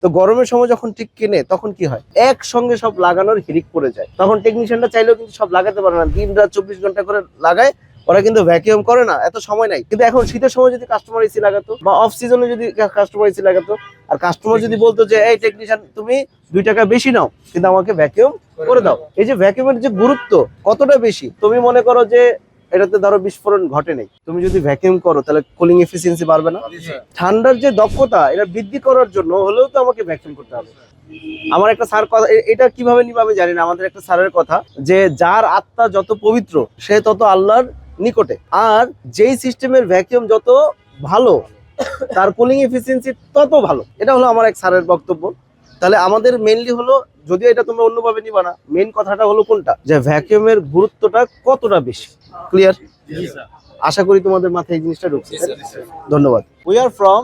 তো গরমের সময় যখন ঠিক কিনে তখন কি হয়, একসঙ্গে সব লাগানোর হিড়িক পড়ে যায়। তখন টেকনিশিয়ানটা চাইলেও কিন্তু সব লাগাতে পারে না, দিন রাত 24 ঘন্টা করে লাগায়। ওরা কিন্তু ভ্যাকিউম করে না, এত সময় নাই। কিন্তু এখন শীতের সময় যদি কাস্টমার এসি লাগাতো বা অফ সিজনে যদি কাস্টমার এসি লাগাতো, আর কাস্টমার যদি বলতো যে এই টেকনিশিয়ান তুমি 2 টাকা বেশি নাও কিন্তু আমাকে ভ্যাকিউম করে দাও, এই যে ভ্যাকিউমের যে গুরুত্ব কতটা বেশি। তুমি মনে করো যে এটাতে ধরো বিস্ফোরণ ঘটে নেই, তুমি যদি ভ্যাকিউম করো তাহলে কুলিং এফিসিয়েন্সি বাড়বে না? ঠান্ডার যে দক্ষতা এটা বৃদ্ধি করার জন্য হলেও তো আমাকে ভ্যাকিউম করতে হবে। আমার একটা স্যার কথা, এটা কিভাবে নিবে আমি জানি না, আমাদের একটা স্যারের কথা যে যার আত্মা যত পবিত্র সে তত আল্লাহর নিকটে, আর যেই সিস্টেমের ভ্যাকিউম যত ভালো তার কুলিং এফিসিয়েন্সি তত ভালো। এটা হলো আমার এক স্যারের বক্তব্য। তাহলে আমাদের মেইনলি হলো, যদিও এটা তোমরা অন্যভাবে নিবা না, মেইন কথাটা হলো কোনটা, যে ভ্যাকিউমের গুরুত্বটা কতটা বেশি। ক্লিয়ার? আশা করি তোমাদের মাথায় এই জিনিসটা ঢুকছে। ধন্যবাদ। We are from